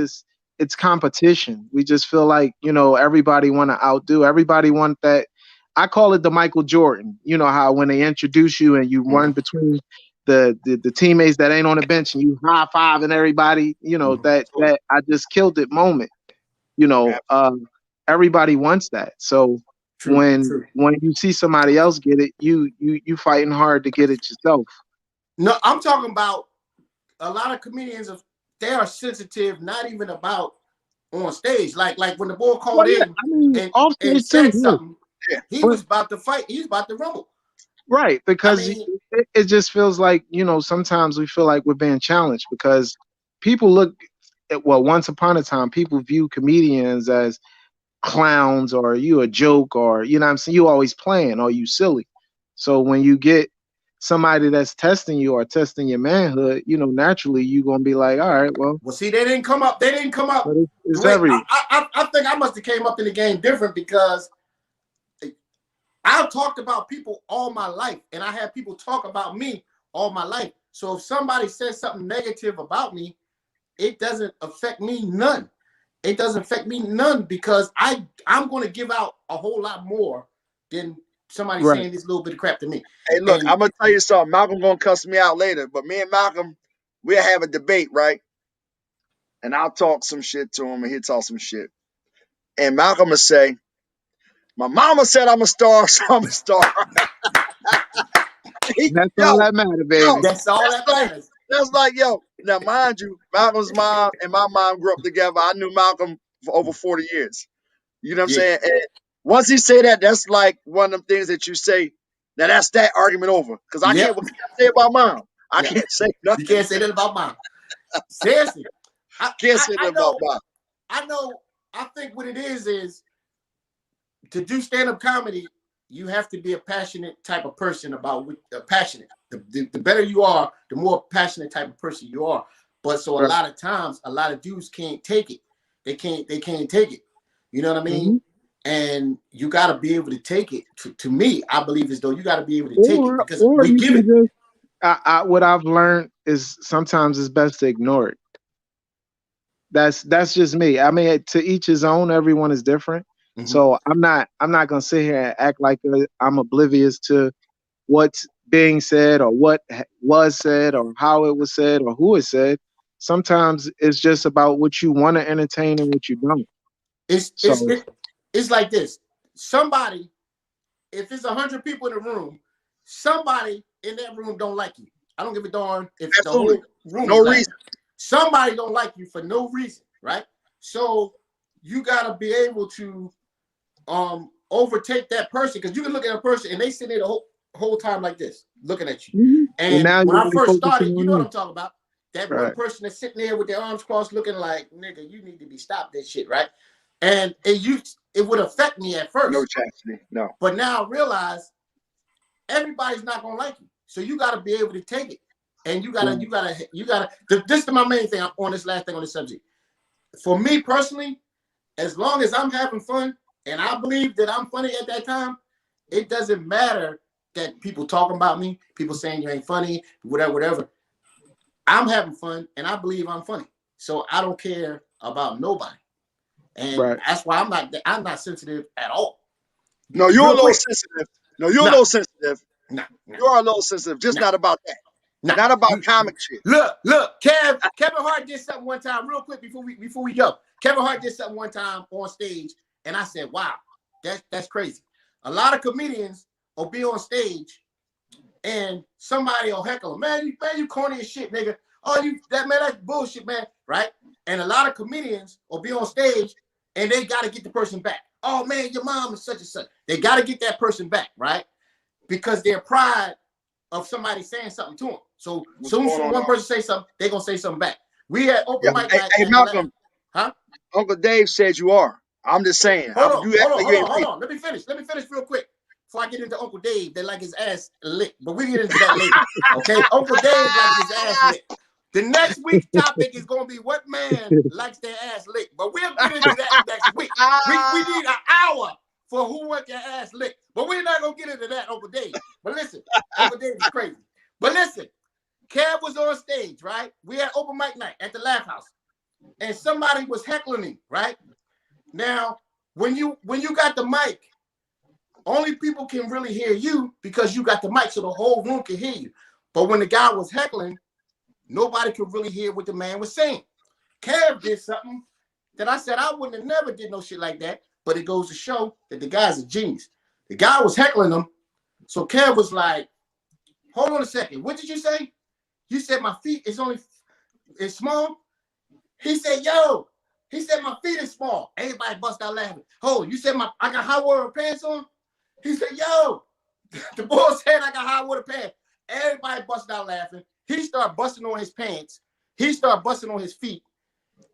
it's competition. We just feel like, you know, everybody want to outdo. Everybody want that. I call it the Michael Jordan. You know how when they introduce you and you run between the teammates that ain't on the bench and you high five and everybody, you know, that I just killed it moment. You know, everybody wants that. So when you see somebody else get it, you fighting hard to get it yourself. No, I'm talking about a lot of comedians. They are sensitive, not even about on stage. Like when the boy called in and said something, he was about to fight. He was about to rumble. Right, because it just feels like, you know, sometimes we feel like we're being challenged because people look at, well, once upon a time, people view comedians as clowns or you a joke or, you know what I'm saying, you always playing or you silly. So when you get somebody that's testing you or testing your manhood, you know, naturally you're going to be like, all right, well. Well, see, they didn't come up. They didn't come up. It's I think I must have came up in the game different because I've talked about people all my life, and I have people talk about me all my life. So if somebody says something negative about me, it doesn't affect me none. It doesn't affect me none because I'm going to give out a whole lot more than somebody saying this little bit of crap to me. Hey, look, I'm going to tell you something. Malcolm going to cuss me out later, but me and Malcolm, we'll have a debate, right? And I'll talk some shit to him, and he'll talk some shit. And Malcolm will say, my mama said I'm a star, so I'm a star. That's all that matters, baby. That's all that matters. That's like, yo, now mind you, Malcolm's mom and my mom grew up together. I knew Malcolm for over 40 years. You know what I'm saying? And once he say that, that's like one of them things that you say, now that's that argument over. Because I can't, what can I say about mom? I can't say nothing. You can't say that about mom. Seriously. I can't say that about mom. I think what it is to do stand-up comedy, you have to be a passionate type of person about passionate. The better you are, the more passionate type of person you are. But so a lot of times, a lot of dudes can't take it. They can't take it. You know what I mean? And you got to be able to take it. To me, I believe as though you got to be able to take it because we give it. What I've learned is sometimes it's best to ignore it. That's just me. I mean, to each his own. Everyone is different. So I'm not gonna sit here and act like I'm oblivious to what's being said or what was said or how it was said or who it said. Sometimes it's just about what you want to entertain and what you don't. It's like this. Somebody, if it's 100 people in the room, somebody in that room don't like you. I don't give a darn if the whole room no reason. Somebody don't like you for no reason, right? So you gotta be able to overtake that person because you can look at a person and they sit there the whole time like this, looking at you. And when I first started, you know what I'm talking about. That one person that's sitting there with their arms crossed, looking like, nigga, you need to be stopped this shit, right? And it would affect me at first. No chance, no. But now I realize everybody's not gonna like you, so you got to be able to take it. And you gotta. This is my main thing on this last thing on this subject. For me personally, as long as I'm having fun and I believe that I'm funny at that time, it doesn't matter that people talking about me, people saying you ain't funny, whatever. I'm having fun and I believe I'm funny, so I don't care about nobody. And that's why I'm not sensitive at all. No, you're a little sensitive. No, you're a little sensitive. You are a little sensitive, just not about that. Not about comic shit. Look, Kevin Hart did something one time, real quick before we go. Kevin Hart did something one time on stage, and I said, "Wow, that's crazy." A lot of comedians will be on stage, and somebody will heckle him, man, you corny as shit, nigga. Oh, that's bullshit, man, right? And a lot of comedians will be on stage, and they got to get the person back. Oh man, your mom is such and such. They got to get that person back, right? Because their pride of somebody saying something to them. So soon as one person say something, they're gonna say something back. We had open mic night. Hey, Malcolm. Huh? Uncle Dave said you are. I'm just saying. Hold on. Let me finish real quick. Before I get into Uncle Dave, they like his ass licked. But we get into that later. Okay? Uncle Dave likes his ass licked. The next week's topic is gonna be what man likes their ass licked. But we'll get into that next week. We need an hour for who want their ass licked. But we're not gonna get into that, Uncle Dave. But listen, Uncle Dave is crazy. But listen, Kev was on stage, right? We had open mic night at the Laugh House. and somebody was heckling him, right? Now, when you got the mic, only people can really hear you because you got the mic, so the whole room can hear you. But when the guy was heckling, nobody could really hear what the man was saying. Kev did something that I said I wouldn't have never did no shit like that, but it goes to show that the guy's a genius. The guy was heckling him, so Kev was like, hold on a second, what did you say? You said my feet is small? He said, yo, he said my feet is small. Everybody bust out laughing. Oh, you said I got high water pants on? He said, yo, the boy said I got high water pants. Everybody busted out laughing. He started busting on his pants. He started busting on his feet.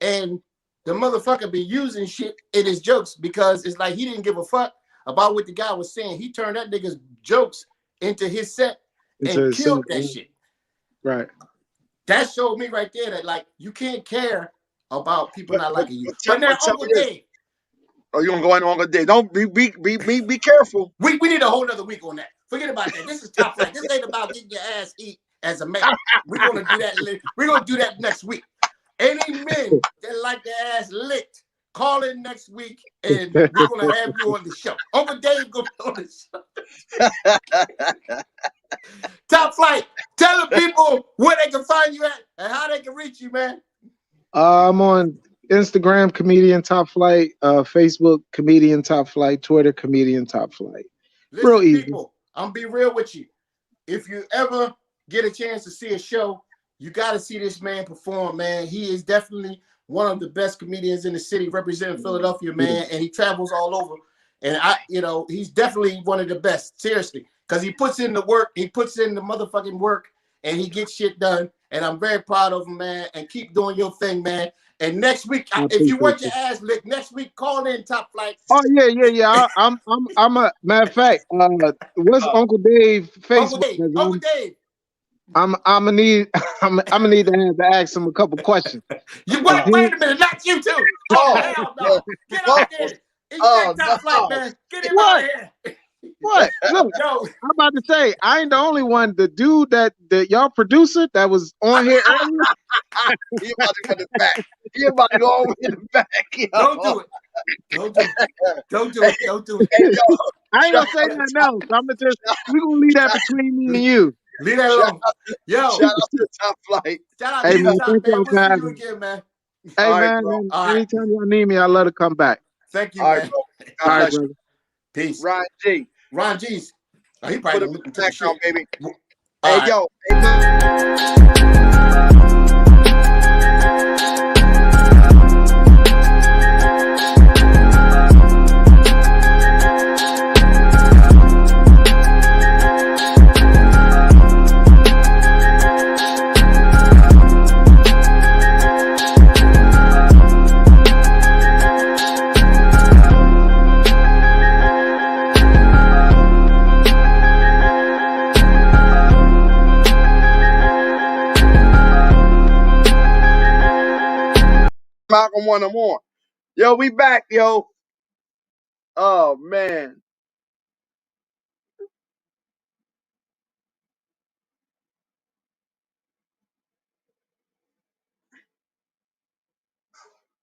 And the motherfucker be using shit in his jokes because it's like he didn't give a fuck about what the guy was saying. He turned that nigga's jokes into his set and killed that shit. Right. That showed me right there that like you can't care about people not liking you. But now Uncle Dave. Oh, you gonna go in on Uncle Dave? Don't be careful. We need a whole nother week on that. Forget about that. This is Topp Fliight. This ain't about getting your ass eat as a man. We're gonna do that. We're gonna do that next week. Any men that like their ass licked, call in next week and we're gonna have you on the show. Uncle Dave gonna be on the show. Topp Fliight, tell the people where they can find you at and how they can reach you, man. I'm on Instagram, Comedian Topp Fliight, Facebook, Comedian Topp Fliight, Twitter, Comedian Topp Fliight. Listen, real easy. People, I'm gonna be real with you. If you ever get a chance to see a show, you got to see this man perform, man. He is definitely one of the best comedians in the city, representing Philadelphia, man. And he travels all over. And he's definitely one of the best, seriously, because he puts in the work, he puts in the motherfucking work, and he gets shit done. And I'm very proud of him, man. And keep doing your thing, man. And next week, if you want your ass licked, next week, call in Topp Fliight. Oh yeah. I'm a matter of fact. What's Uncle Dave Facebook? Uncle Dave. I'm gonna need to ask him a couple questions. You wait a minute, not you too. Oh hell no! Get out there. Topp Fliight, man. Get him out of here. What? Look, I'm about to say I ain't the only one. The dude that y'all producer that was on here earlier. He about to go in the back. He about to go over in the back. Yo. Don't do it. Don't do it. Hey, yo, I ain't gonna say nothing else. We're gonna leave that between me and you. Leave that alone. Yo. Shout out to Topp Fliight. Shout out to man, Topp, man. We'll see you again, man. Hey, man, anytime y'all need me, I'll let it come back. Thank you, all man. All right, brother. Peace. Ron G's. Oh, he probably put him in the background, baby. All Hey, yo. Malcolm one or more. Yo, we back, yo. Oh man.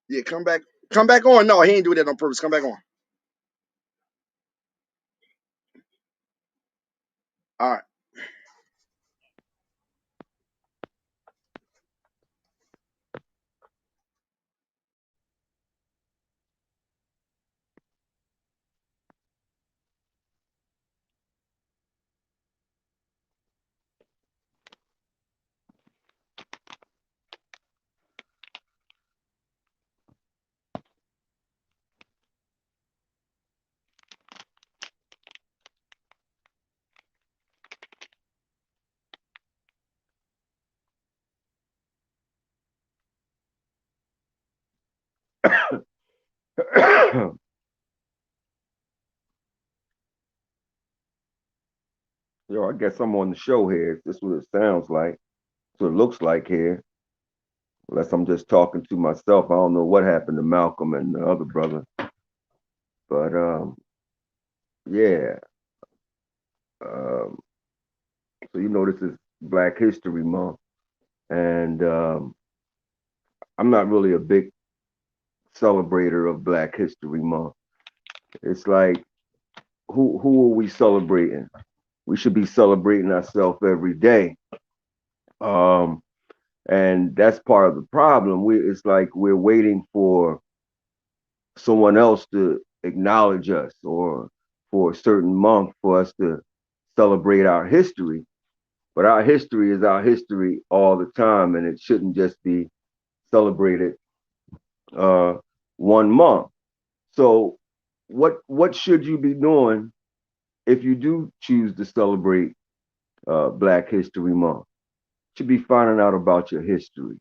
Yeah, come back on. No, he ain't do that on purpose. Come back on. All right. Yo, I guess I'm on the show here. This is what it sounds like. That's what it looks like here. Unless I'm just talking to myself. I don't know what happened to Malcolm and the other brother. But yeah. So this is Black History Month. And I'm not really a big celebrator of Black History Month. It's like, who are we celebrating? We should be celebrating ourselves every day. And that's part of the problem. It's like we're waiting for someone else to acknowledge us, or for a certain month for us to celebrate our history. But our history is our history all the time, and it shouldn't just be celebrated 1 month. So what should you be doing if you do choose to celebrate Black History Month? You should be finding out about your history. You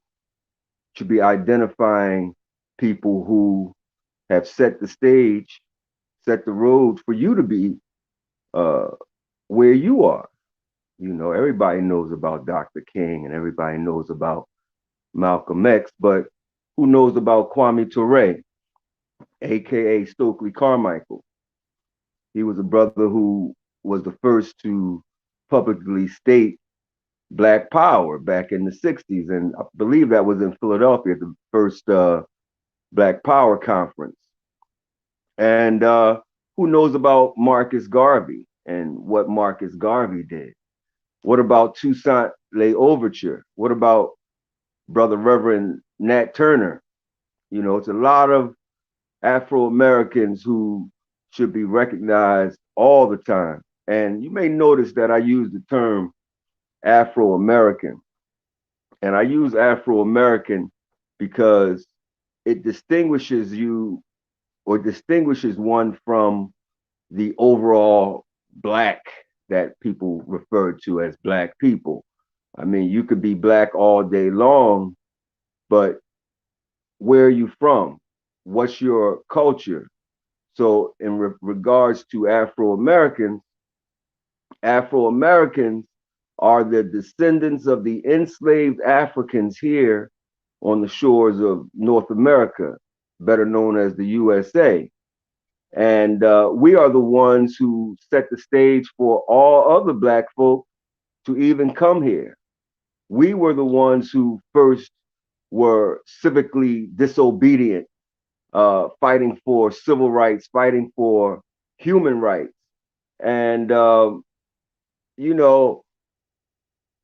should be identifying people who have set the stage, set the road for you to be where you are. You know, everybody knows about Dr. King and everybody knows about Malcolm X, but who knows about Kwame Ture, aka Stokely Carmichael? He was a brother who was the first to publicly state Black Power back in the 60s. And I believe that was in Philadelphia, the first Black Power conference. And who knows about Marcus Garvey and what Marcus Garvey did? What about Toussaint L'Ouverture? What about Brother Reverend Nat Turner? You know, it's a lot of Afro-Americans who should be recognized all the time. And you may notice that I use the term Afro-American. And I use Afro-American because it distinguishes you, or distinguishes one from the overall Black that people refer to as Black people. I mean, you could be Black all day long, but where are you from? What's your culture? So in regards to Afro-Americans, Afro-Americans are the descendants of the enslaved Africans here on the shores of North America, better known as the USA. And we are the ones who set the stage for all other Black folk to even come here. We were the ones who first were civically disobedient, fighting for civil rights, fighting for human rights. And, you know,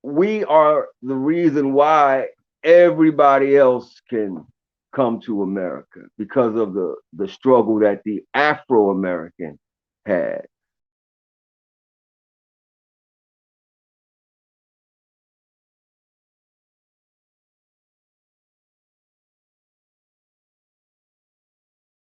we are the reason why everybody else can come to America, because of the struggle that the Afro-American had.